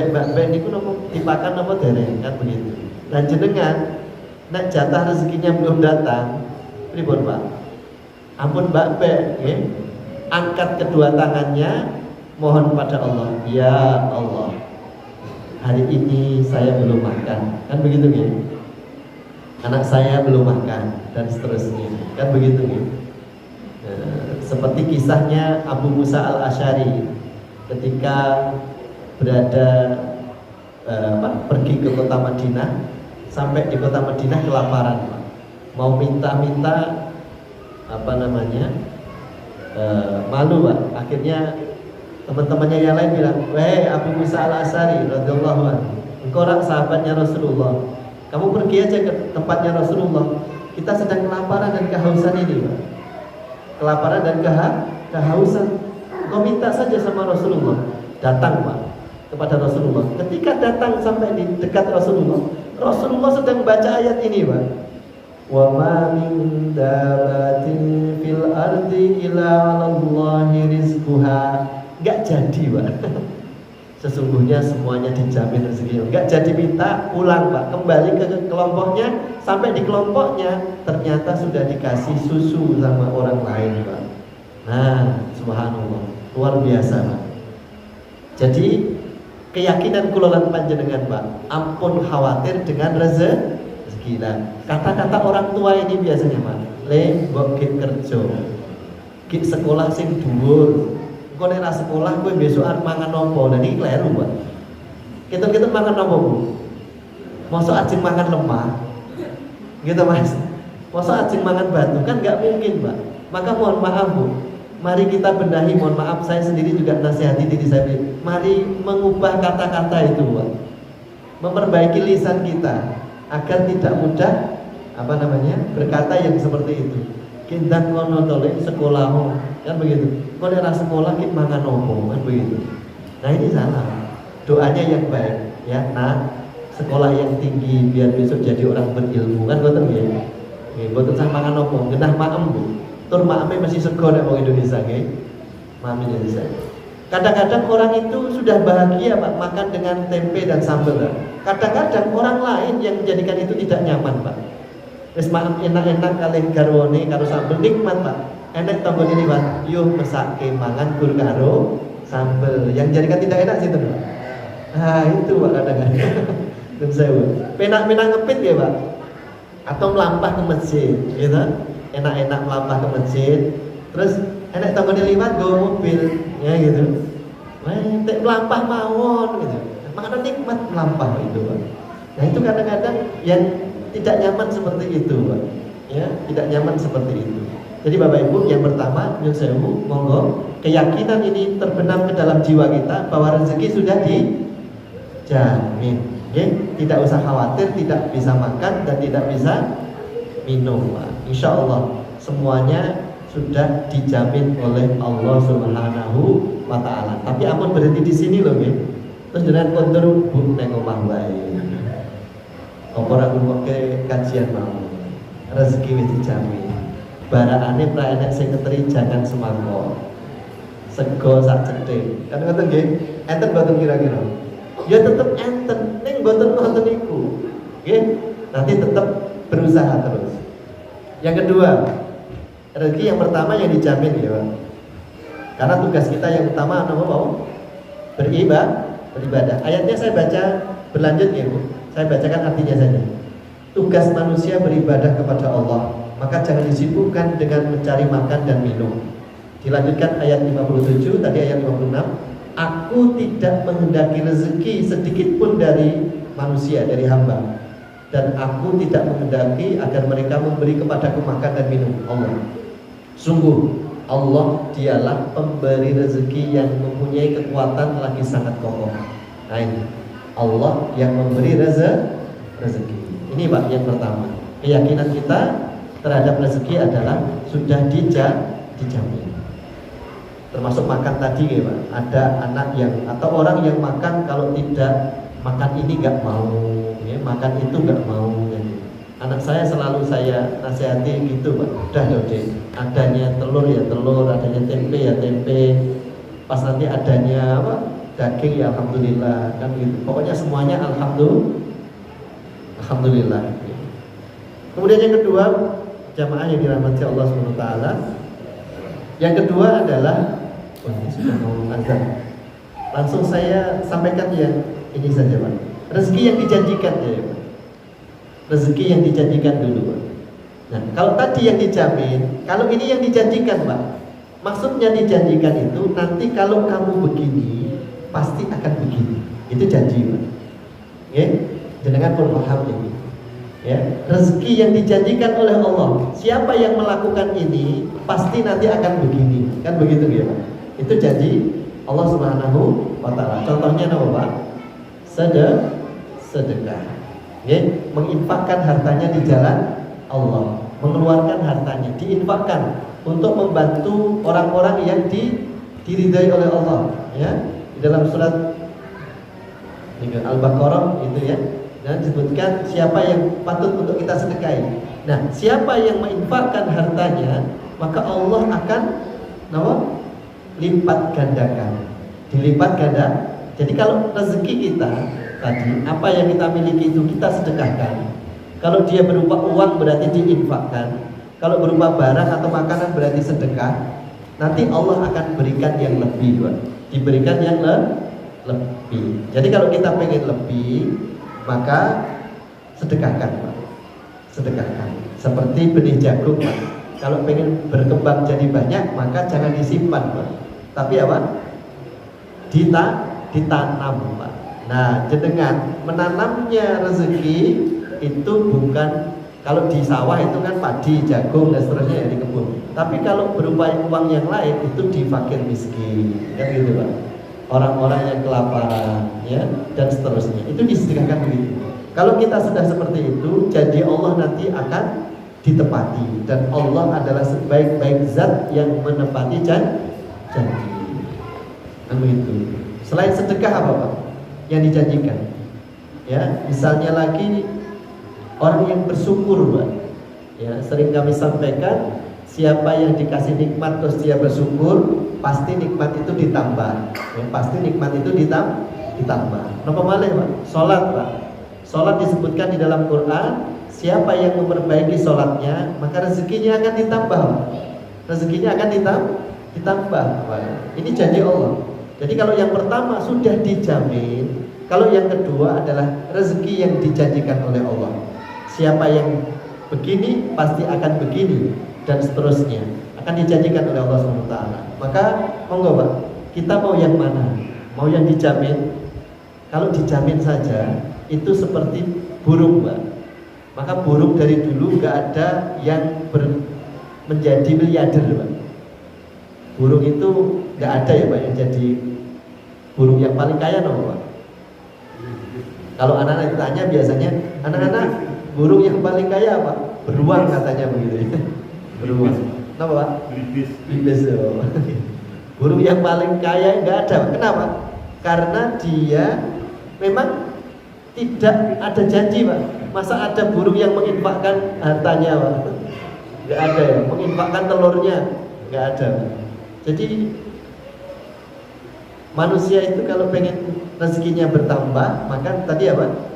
Speaker 2: niku napa dipakan apa dereng kan begitu. Dan jenengan nek jatah rezekinya belum datang, pripun Pak? Ampun Mbak nggih. Angkat kedua tangannya, mohon pada Allah, ya Allah, hari ini saya belum makan, kan begitu gitu. Anak saya belum makan dan seterusnya, kan begitu gitu. Seperti kisahnya Abu Musa al-Asy'ari ketika berada pergi ke kota Madinah, sampai di kota Madinah kelaparan, Pak. Mau minta malu, Pak. Akhirnya teman-temannya yang lain bilang, "Wahai Abu Musa al-Asy'ari radhiyallahu anhu, engkau orang sahabatnya Rasulullah. Kamu pergi aja ke tempatnya Rasulullah. Kita sedang kelaparan dan kehausan ini, Pak. Kelaparan dan kehausan. Kau minta saja sama Rasulullah." Datang, Pak, kepada Rasulullah. Ketika datang sampai di dekat Rasulullah, Rasulullah sedang baca ayat ini, Pak. Wa ma min dabatin fil ardi illa 'alallahi rizquha. Enggak jadi, Pak. Sesungguhnya semuanya dijamin rezekinya. Enggak jadi minta, pulang, Pak. Kembali ke kelompoknya, sampai di kelompoknya ternyata sudah dikasih susu sama orang lain, Pak. Nah, subhanallah, luar biasa, Pak. Jadi keyakinan kulolan panjenengan, Pak, ampun khawatir dengan rezeki. Nah, kata-kata orang tua ini biasanya, Pak, le mbok ki kerja, ki sekolah sing dhuwur. Engko nek ra sekolah kowe besok arep mangan apa? Lah iki kleru, Pak. Kita mangan apa, Bu? Mosok ajeng mangan lemah. Gitu, Mas. Mosok ajeng mangan batu kan enggak mungkin, Pak. Maka mohon maaf, Bu. Mari kita benahi, mohon maaf saya sendiri juga nasihati diri saya. Mari mengubah kata-kata itu, Pak. Memperbaiki lisan kita agar tidak mudah berkata yang seperti itu. Kita ngono tole sekolah, kan begitu. Kok ora sekolah ki mangan opo, kan begitu. Nah, ini salah. Doanya yang baik, ya. Nah, sekolah yang tinggi biar besok jadi orang berilmu, kan ngoten nggih. Nggih, mboten sah mangan opo, genah maem, Bu. Tur maeme masih sego nek wong Indonesia nggih. Maem Indonesia. Kadang-kadang orang itu sudah bahagia, Pak, makan dengan tempe dan sambal. Kadang-kadang orang lain yang menjadikan itu tidak nyaman, Pak. Wis maem enak-enak kalih garwane karo sambal nikmat, Pak. Enak tambah ini, Pak. Yuh mesake mangan gur karo sambal. Yang jadikan tidak enak sih, Pak. Nah, itu, Pak, kadang-kadang. Dan saya penak-penak ngepit ya, Pak. Atau melampah ke masjid, gitu. Enak-enak melampah ke masjid, terus enak tambah liwat go mobil, ya gitu. Tek melampah mawon gitu. Makanya nikmat melampah itu, Pak. Nah, itu kadang-kadang yang tidak nyaman seperti itu, Pak. Ya, tidak nyaman seperti itu. Jadi Bapak Ibu, yang pertama, nyun sewu, monggo keyakinan ini terbenam ke dalam jiwa kita bahwa rezeki sudah dijamin. Ya, tidak usah khawatir tidak bisa makan dan tidak bisa minum, Pak. Insya Allah semuanya sudah dijamin oleh Allah Subhanahu wa Ta'ala. Tapi ampun berhenti di sini loh, nggih. Terus jenengan kondur Bu neng omah wae. Apa ora ke kajian mau. Rezeki wis dijamin. Barakane pra enek sing ngeteri jangan semangko. Sego sak cethik. Kan ngoten nggih. Enten mboten kira-kira? Ya tetep enten, ning mboten ngoten niku. Nggih. Nanti tetap berusaha terus. Yang kedua, rezeki yang pertama yang dijamin, ya, Pak. Karena tugas kita yang utama apa, Pak? Beribadah. Ayatnya saya baca berlanjut, ya, Bu. Saya bacakan artinya saja. Tugas manusia beribadah kepada Allah, maka jangan disibukkan dengan mencari makan dan minum. Dilanjutkan ayat 57, tadi ayat 56. Aku tidak menghendaki rezeki sedikit pun dari manusia, dari hamba. Dan aku tidak menghendaki agar mereka memberi kepadaku makan dan minum. Allah. Sungguh Allah dialah pemberi rezeki yang mempunyai kekuatan lagi sangat kokoh. Nah, ini Allah yang memberi rezeki. Ini, Pak, yang pertama. Keyakinan kita terhadap rezeki adalah sudah dijamin. Termasuk makan tadi, ya, Pak. Ada anak yang atau orang yang makan kalau tidak makan ini nggak mau, ya, makan itu nggak mau, ya. Anak saya selalu saya nasihati gitu, Pak. Udah, Dode, adanya telur ya telur, adanya tempe ya tempe. Pas nanti adanya apa? Daging ya alhamdulillah, kan gitu. Pokoknya semuanya alhamdulillah. Kemudian yang kedua, jamaah yang dirahmati Allah SWT. Yang kedua adalah ini sudah mau azan. Langsung saya sampaikan yang ini saja, Pak. Rezeki yang dijanjikan, ya, Pak. Rezeki yang dijanjikan dulu, Pak. Nah, kalau tadi yang dijamin, kalau ini yang dijanjikan, Pak. Maksudnya dijanjikan itu nanti kalau kamu begini pasti akan begini. Itu janji, Pak. Ya, jangan pun paham ini. Ya, rezeki yang dijanjikan oleh Allah. Siapa yang melakukan ini pasti nanti akan begini. Kan begitu ya, Pak? Itu janji Allah Subhanahu wa taala. Contohnya apa, Pak? Sedekah. Ya, menginfakkan hartanya di jalan Allah, mengeluarkan hartanya, diinfakkan untuk membantu orang-orang yang diridai oleh Allah, ya. Di dalam surat Al-Baqarah itu ya, dan disebutkan siapa yang patut untuk kita sedekahi. Nah, siapa yang menginfakkan hartanya, maka Allah akan lipat gandakan, dilipat ganda. Jadi kalau rezeki kita tadi, apa yang kita miliki itu kita sedekahkan. Kalau dia berupa uang berarti diinfakkan. Kalau berupa barang atau makanan berarti sedekah. Nanti Allah akan berikan yang lebih, Pak. Diberikan yang lebih. Jadi kalau kita pengen lebih, maka sedekahkan, Pak. Sedekahkan. Seperti benih jagung, Pak. Kalau pengen berkembang jadi banyak, maka jangan disimpan, Pak. Tapi apa? Ditanam, Pak. Nah, jenengan menanamnya rezeki itu bukan, kalau di sawah itu kan padi, jagung dan seterusnya ya di kebun. Tapi kalau berupa uang yang lain itu di fakir miskin, kan gitu, Pak. Orang-orang yang kelaparan, ya, dan seterusnya itu disedekahkan begitu. Kalau kita sudah seperti itu, janji Allah nanti akan ditepati, dan Allah adalah sebaik-baik zat yang menepati janji. Kan begitu. Selain sedekah apa, Pak, yang dijanjikan? Ya, misalnya lagi orang yang bersyukur, Pak. Ya, sering kami sampaikan, siapa yang dikasih nikmat terus dia bersyukur, pasti nikmat itu ditambah. Ya, pasti nikmat itu ditambah. Napa malih, Pak? Salat, Pak. Salat disebutkan di dalam Quran, siapa yang memperbaiki salatnya, maka rezekinya akan ditambah, Pak. Rezekinya akan ditambah, Pak. Ini janji Allah. Jadi kalau yang pertama sudah dijamin, kalau yang kedua adalah rezeki yang dijanjikan oleh Allah. Siapa yang begini pasti akan begini, dan seterusnya akan dijanjikan oleh Allah SWT. Maka monggo, Pak, kita mau yang mana? Mau yang dijamin? Kalau dijamin saja itu seperti burung, Pak. Maka burung dari dulu gak ada yang menjadi miliarder, Pak. Burung itu gak ada ya, Pak, yang jadi burung yang paling kaya, no, Pak. Kalau anak-anak ditanya biasanya, anak-anak, burung yang paling kaya apa? Beruang katanya begitu ya. Beruang. Kenapa, Pak? Bibis. Burung yang paling kaya enggak ada. Kenapa? Karena dia memang tidak ada janji, Pak. Masa ada burung yang menginfakkan hartanya, Pak? Enggak ada ya. Menginfakkan telurnya enggak ada, Pak. Jadi manusia itu kalau pengen rezekinya bertambah, maka tadi apa?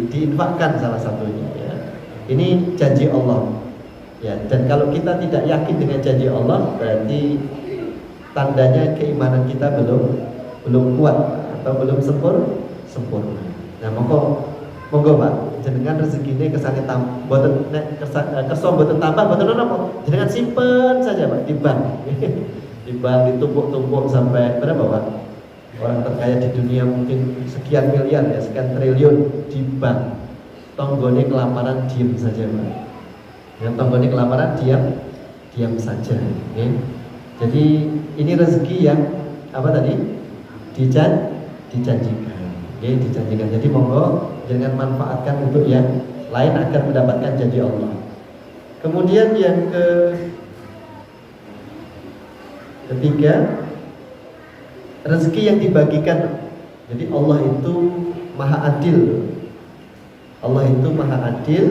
Speaker 2: Diinfakkan salah satunya, ya. Ini janji Allah, ya. Dan kalau kita tidak yakin dengan janji Allah, berarti tandanya keimanan kita belum kuat atau belum sempurna. Nah, monggo Pak, jenengan rezekine kesane mboten kersa mboten tambah mboten napa, jenengan simpen saja, Pak, di bank. Di bank ditumpuk-tumpuk sampai berapa, Pak? Orang terkaya di dunia mungkin sekian miliar ya, sekian triliun di bank. Tonggone kelaparan diam saja, Pak. Yang tonggone kelaparan diam saja. Okay? Jadi ini rezeki yang apa tadi? Dijanjikan. Okay? Dijanjikan. Jadi monggo jangan manfaatkan untuk yang lain agar mendapatkan janji Allah. Kemudian yang ketiga, rezeki yang dibagikan. Jadi Allah itu maha adil. Allah itu maha adil,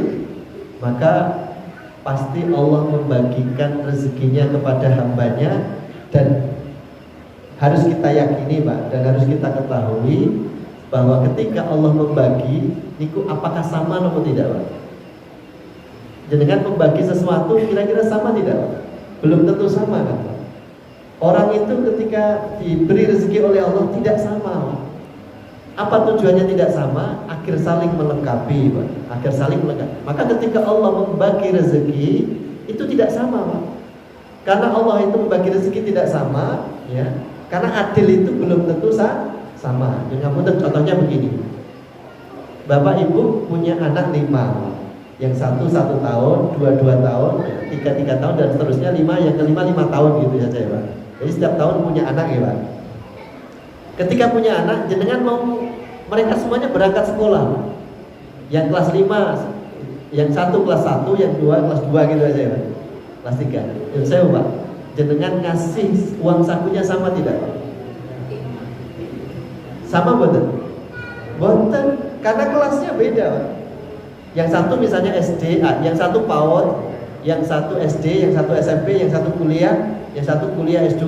Speaker 2: maka pasti Allah membagikan rezekinya kepada hambanya. Dan harus kita yakini, Pak, dan harus kita ketahui bahwa ketika Allah membagi, niku apakah sama atau tidak, Pak? Jenengan membagi sesuatu kira-kira sama tidak, Pak? Belum tentu sama, kan, Pak? Orang itu ketika diberi rezeki oleh Allah tidak sama, Pak. Apa tujuannya tidak sama? Akhir saling melengkapi, Pak. Akhir saling melengkapi. Maka ketika Allah membagi rezeki itu tidak sama, Pak. Karena Allah itu membagi rezeki tidak sama, ya. Karena adil itu belum tentu sama. Contohnya begini. Bapak Ibu punya anak 5. Yang 1 tahun, 2 tahun, 3 tahun dan seterusnya 5, yang kelima 5 tahun gitu saja ya Pak. Jadi setiap tahun punya anak ya Pak. Ketika punya anak, jenengan mau mereka semuanya berangkat sekolah. Yang kelas 5, yang 1 kelas 1, yang 2 kelas 2 gitu aja ya Pak. Kelas 3. Yang saya Pak, jenengan ngasih uang sakunya sama tidak? Sama betul? Betul, karena kelasnya beda Pak. Yang 1 misalnya SD, yang 1 PAUD, yang 1 SD, yang 1 SMP, yang 1 kuliah, yang 1 kuliah S2.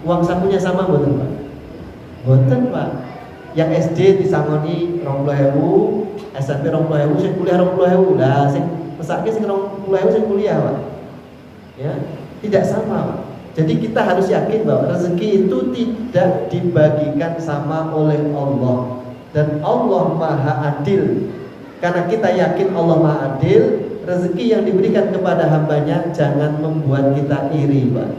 Speaker 2: Uang sakunya sama betul Pak? Betul Pak. Yang SD disangoni 20.000, SMP 20.000, sing kuliah 20.000. Lah sing mesake sing 20.000 sing kuliah Pak. Ya, tidak sama Pak. Jadi kita harus yakin bahwa rezeki itu tidak dibagikan sama oleh Allah. Dan Allah Maha Adil. Karena kita yakin Allah Maha Adil, rezeki yang diberikan kepada hambanya jangan membuat kita iri Pak.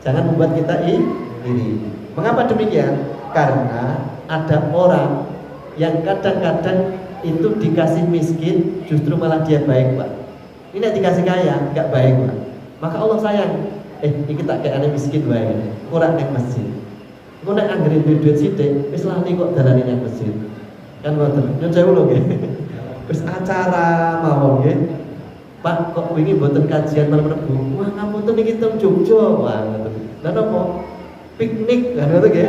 Speaker 2: Jangan membuat kita iri. Mengapa demikian? Karena ada orang yang kadang-kadang itu dikasih miskin justru malah dia baik Pak. Ini dikasih kaya nggak baik Pak. Maka Allah sayang. Ini tak kayak aneh miskin baik. Kurang neng masjid. Kau nek anggere duit sithik, wis lali kok dalane nang masjid. Kan ngoten. Nyun sewu lho nggih. Wis acara mawon nggih. Pak kok wingi mboten kajian malam Rebu. Wah ngapunten iki teng Jogja. Wah ngoten. Lah napa? Piknik kan ngoten nggih.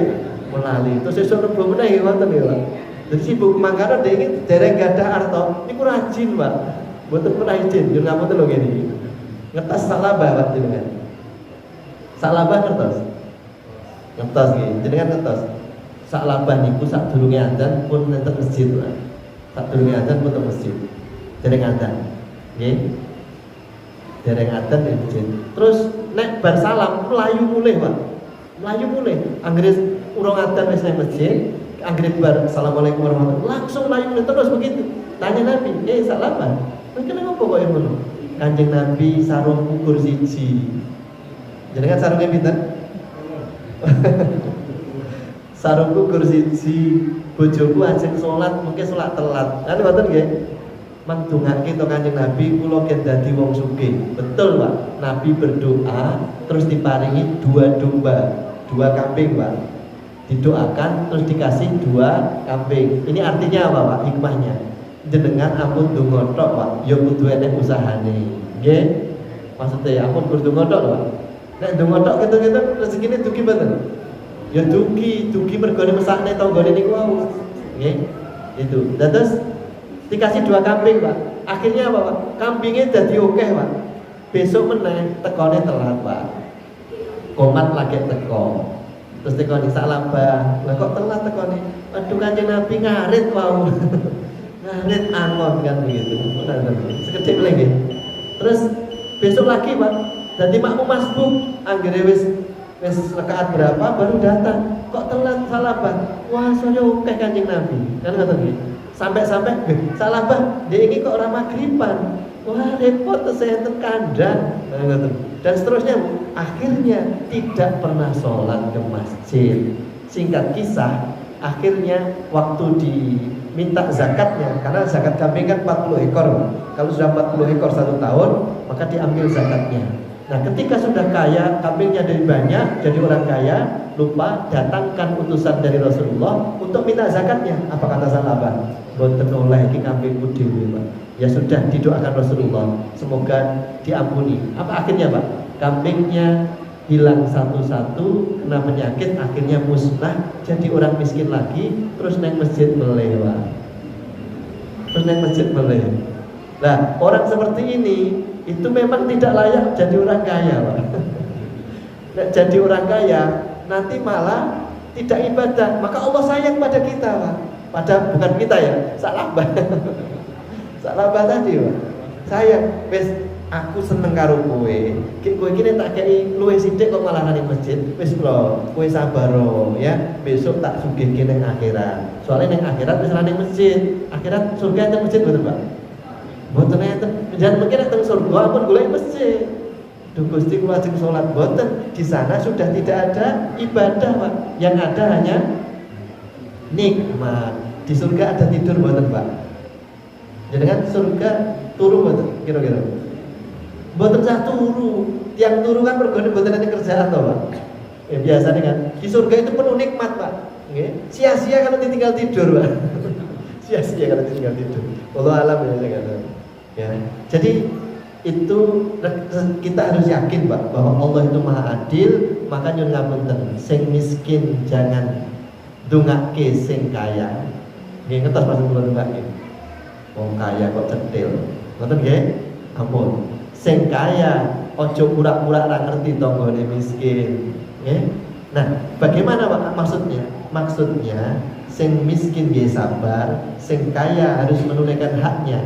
Speaker 2: Melali. Terus esuk Rebu meneh wonten ya, Pak. Jadi sibuk mangkane dhek iki dereng gadah arta. Niku rajin, Pak. Mboten pernah izin. Nyun ngapunten lho ngene iki. Ngetas salabah Pak jenengan. Salabah ngetos. Ngetos nggih. Jenengan ngetos. Salabah niku sadurunge adzan pun nenten masjid, Pak. Sadurunge adzan pun nenten masjid. Dereng adzan. Nggih. Dereng adzan nggih masjid. Terus nek bar salam mlayu mulih, Pak. Mlayu mulih. Anggere urung adzan wis nang masjid, anggere bar assalamualaikum warahmatullahi wabarakatuh, langsung mlayu mulih terus begitu. Tanya Nabi, salabah. Kenapa kok kaya ngono? Kanjeng Nabi sarung ukur siji. Jenengan sarungnya pinten? Sarung ukur siji. Bojoku ajeng salat, mungkin salat telat. Kan ngoten nggih? Mendongake to Kanjeng Nabi kula gen dadi wong sugih. Betul, Pak. Nabi berdoa terus diparingi 2 domba, 2 kambing, Pak. Didoakan terus dikasih 2 kambing. Ini artinya apa, Pak? Hikmahnya. Jenengan ampun donga tok, Pak. Ya kudu enek usahane. Nggih? Maksudnya ampun kudu donga tok, Pak. Nek donga tok gitu-gitu rezekine dugi mboten? Ya dugi mergone mesakne tanggane niku wau. Nggih. Itu. Dan terus dikasih 2 kambing, Pak. Akhirnya apa, Pak? Kambingnya jadi akeh, Pak. Besok meneh tekone telat, Pak. Komat lagi teko. Terus tekone salabah. Lah kok telat tekone? Aduh Kanjeng Nabi ngarit wau. Ngarit angon kan begitu. Sekedhik lagi. Terus besok lagi, Pak. Jadi makmum masbuk, anggere wis rakaat berapa baru datang. Kok telat salabah? Wah, saya akeh Kanjeng Nabi. Kan ngoten nggih. Sampai-sampai salabah dia ini kok ora magriban. Wah repot saya terkandang. Dan seterusnya. Akhirnya tidak pernah sholat ke masjid. Singkat kisah, akhirnya waktu diminta zakatnya, karena zakat kambing kan 40 ekor. Kalau sudah 40 ekor 1 tahun, maka diambil zakatnya. Nah ketika sudah kaya, kambingnya dari banyak, jadi orang kaya, lupa datangkan utusan dari Rasulullah untuk minta zakatnya. Apa kata Salabah? Boten oleh iki kambingku dhewe, Pak. Ya sudah, didoakan Rasulullah, semoga diampuni. Apa akhirnya, Pak? Kambingnya hilang satu-satu, kena penyakit, akhirnya musnah, jadi orang miskin lagi, terus naik masjid meleh, Pak. Terus naik masjid meleh. Nah, orang seperti ini itu memang tidak layak jadi orang kaya, Pak. Jadi orang kaya nanti malah tidak ibadah, maka Allah sayang pada kita, Pak. Bukan kita ya, Salabah. Salabah tadi, Pak. Sayang, wis aku seneng karo kowe. Kowe iki nek tak kei luwih sithik kok malah nang masjid. Wis lho, kowe sabar ya. Besok tak sugihke ning akhirat. Soalnya ning akhirat wis nang masjid. Akhirat surga enten masjid mboten, Pak? Mboten enten. Jangan mikir teng surga ampun golek masjid. Duh Gusti kula ajeng salat boten, di sana sudah tidak ada ibadah, Pak. Yang ada hanya nikmat. Di surga ada tidur boten, Pak? Jangan surga turu boten kira-kira. Boten sah turu. Tiang turu kan mergone boten ada kerjaan to, Pak. Ya biasanya kan di surga itu penuh nikmat, Pak. Nggih. Sia-sia kalau ditinggal tidur, Pak. Sia-sia kalau ditinggal tidur. Allah alam ya saya kata. Ya. Jadi itu kita harus yakin, Pak, bahwa Allah itu Maha Adil. Maka nyuwun ngapunten, sing miskin jangan ndongake sing kaya. Nggih ngertos maksud kula ndongake. Wong kaya kok cetil. Ngoten nggih? Ampun. Sing kaya ojo pura-pura ra ngerti tanggane miskin. Nggih. Nah, bagaimana Pak maksudnya? Maksudnya sing miskin nggih sabar, sing kaya harus menunaikan haknya.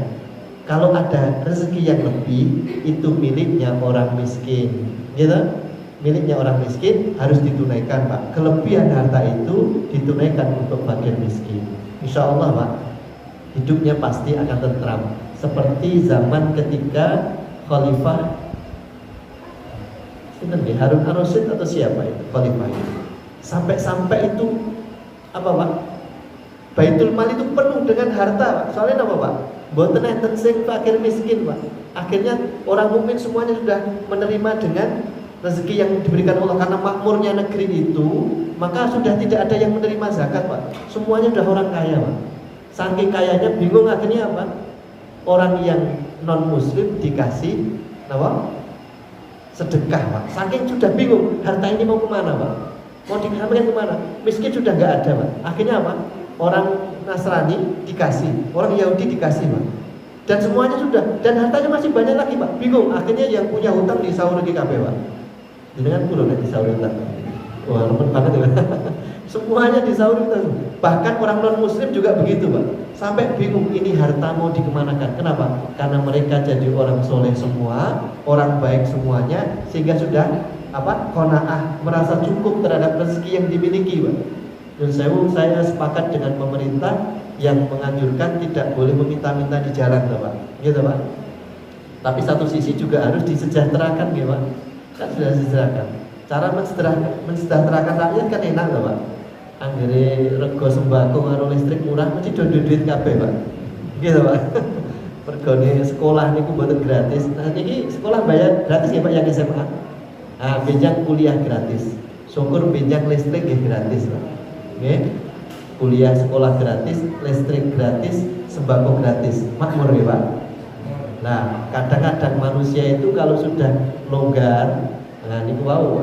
Speaker 2: Kalau ada rezeki yang lebih, itu miliknya orang miskin, gitu? Miliknya orang miskin harus ditunaikan, Pak. Kelebihan harta itu ditunaikan untuk fakir miskin. Insya Allah, Pak, hidupnya pasti akan tentram. Seperti zaman ketika Khalifah Harun ar-Rasyid atau siapa itu Khalifah itu. Sampai itu apa, Pak? Baitul Mal itu penuh dengan harta, Pak. Soalnya apa, Pak? Mboten enten sing fakir miskin, Pak. Akhirnya orang mukmin semuanya sudah menerima dengan rezeki yang diberikan Allah karena makmurnya negeri itu, maka sudah tidak ada yang menerima zakat, Pak. Semuanya sudah orang kaya, Pak. Saking kayanya bingung akhirnya apa? Orang yang non muslim dikasih apa? Sedekah, Pak. Saking sudah bingung, harta ini mau kemana, Pak? Mau diambilkan kemana? Miskin sudah nggak ada, Pak. Akhirnya apa? Orang Nasrani dikasih, orang Yahudi dikasih, Pak. Dan semuanya sudah, dan hartanya masih banyak lagi, Pak. Bingung, akhirnya yang punya hutang disaur ke KB, Pak. Dengan pulau dan disaur hutang. Wah, repot banget ya. Semuanya disaur hutang. Bahkan orang non muslim juga begitu, Pak. Sampai bingung, ini harta mau dikemanakan. Kenapa? Karena mereka jadi orang soleh semua, orang baik semuanya, sehingga sudah apa? Qanaah, merasa cukup terhadap rezeki yang dimiliki, Pak. Dan saya sepakat dengan pemerintah yang menganjurkan tidak boleh meminta-minta di jalan, Pak. Gitu, Pak. Tapi satu sisi juga harus disejahterakan, gitu, Pak. Kan sudah disejahterakan. Cara mensejahterakan rakyat kan enak, Pak. Anggere rego sembako karo listrik murah mesti duit kabeh, Pak. Gitu, Pak. Pergone sekolah niku mboten gratis. Nah niki sekolah bayar gratis ya, Pak, yang SMA. Nah, benjang kuliah gratis. Syukur benjang listrik ya gratis, Pak. Oke, kuliah sekolah gratis, listrik gratis, sembako gratis, makmur ya, Pak. Nah, kadang-kadang manusia itu kalau sudah longgar, nah ini wow,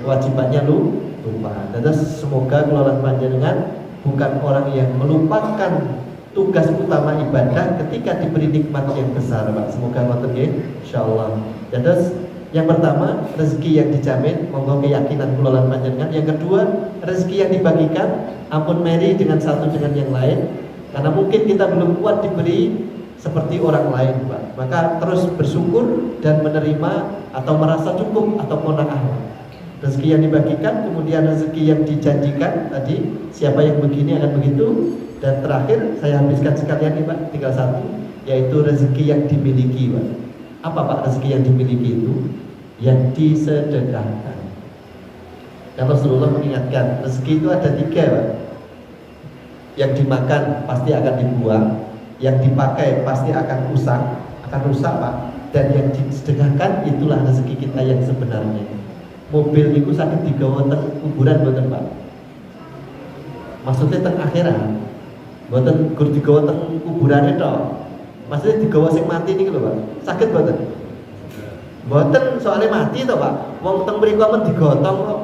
Speaker 2: kewajibannya lupa. Dan semoga kelolaan panjenengan bukan orang yang melupakan tugas utama ibadah ketika diberi nikmat yang besar, Pak. Semoga ngoten nggih, insyaallah. Dan yang pertama, rezeki yang dijamin, monggo keyakinan kelolaan panjenengan. Yang kedua, rezeki yang dibagikan, ampun meri dengan satu dengan yang lain. Karena mungkin kita belum kuat diberi seperti orang lain, Pak. Maka terus bersyukur dan menerima atau merasa cukup atau qanaah. Rezeki yang dibagikan, kemudian rezeki yang dijanjikan tadi, siapa yang begini akan begitu. Dan terakhir, saya habiskan sekalian nih, Pak, tinggal satu, yaitu rezeki yang dimiliki, Pak. Apa, Pak, rezeki yang dimiliki itu? Yang disedekahkan. Dan Rasulullah mengingatkan, rezeki itu ada 3, Pak. Yang dimakan pasti akan dibuang, yang dipakai pasti akan rusak, Pak. Dan yang disedekahkan itulah rezeki kita yang sebenarnya. Mobil itu sakit digawa teng kuburan mboten, Pak. Maksudnya teng akhirat. Mboten gur digawa teng kuburane tok. Maksudnya digawa sing mati niki lho, Pak. Sakit mboten? Mboten soalnya mati to, Pak. Wong teng mriku amen digotong kok.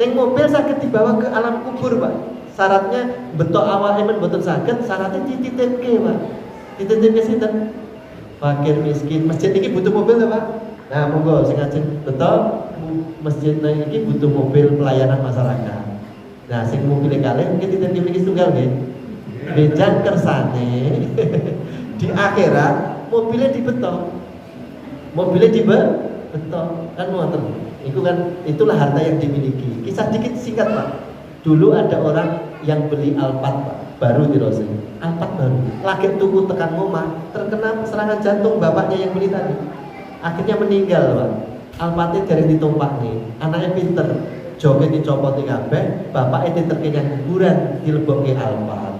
Speaker 2: Ning mobil sakit dibawa ke alam kubur, Pak. Syaratnya betok awake men mboten saged, syaratnya dititipke, Pak. Dititipke sinten? Fakir miskin. Masjid iki butuh mobil to, Pak. Nah, monggo sing ajeng betok masjid iki butuh mobil pelayanan masyarakat. Nah, sing mobil kalih mungkin dititipke tunggal nggih. Benjang kersane di akhirat mobilnya dibetok. Mobilnya dibetok kan ngoten. Itu kan itulah harta yang dimiliki. Kisah dikit singkat, Pak. Dulu ada orang yang beli Alphard, Pak, baru di Rosin. Alphard baru. Lagi tuku tekan omah, terkena serangan jantung bapaknya yang beli tadi. Akhirnya meninggal, Pak. Alpate dari ditumpak nih, anaknya pinter, joget dicopot di kabeh, bapaknya diterkenyang kuburan, dilebokke alpat.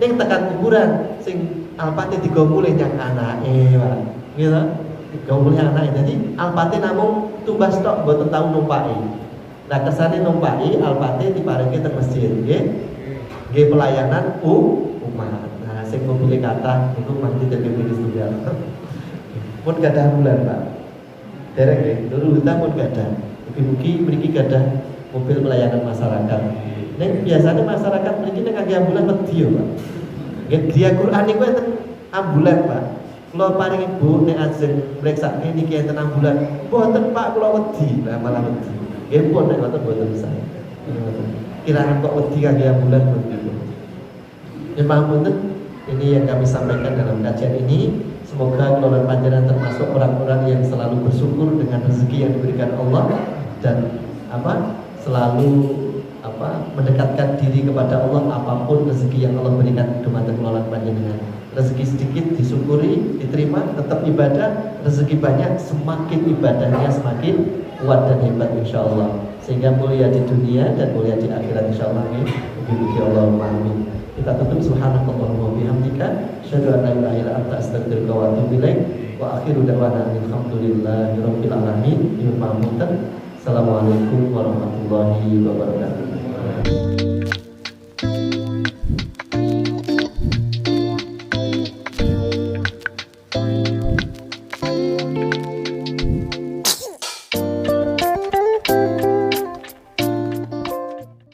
Speaker 2: Ning tekan kuburan, sing alpate digomule nyang anake, Pak. Gitu. Digomule anake. Jadi alpate namung tumbas tok, mboten tau numpaki. Nah, kesane numpaki alpate diparingi teng masjid, nggih. Nggih pelayanan umat. Nah, sing mobil kathah niku mangke dadi tunggal. Mun gadah bulan, Pak. Derek nggih, dulu kita mun gadah. Mugi-mugi mriki gadah mobil pelayanan masyarakat. Nek biasanya masyarakat mriki nek kangge ambulan wedi yo, Pak. Nggih, dia Quran niku enten ambulan, Pak. Kula paring Ibu nek ajeng mriksake niki enten ambulan. Mboten, Pak, kula wedi. Lah malah wedi. Nggih pun nek ngoten mboten usah. Kiraan kok wedi kangge ambulan begitu. Ya pangapunten, ini yang kami sampaikan dalam kajian ini. Semoga keluarga panjenengan termasuk orang-orang yang selalu bersyukur dengan rezeki yang diberikan Allah dan selalu mendekatkan diri kepada Allah apapun rezeki yang Allah berikan dumateng keluarga panjenengan. Rezeki sedikit disyukuri, diterima, tetap ibadah. Rezeki banyak, semakin ibadahnya semakin kuat dan hebat insyaallah. Sehingga mulia di dunia dan mulia di akhirat insyaallah. Mugi-mugi Allah amin. Kita tutup subhanakallahumma wa bihamdika asyhadu an la ilaha illa anta astaghfiruka wa atubu ilaik wa akhiru da'wana alhamdulillahi rabbil alamin. Assalamualaikum warahmatullahi wabarakatuh.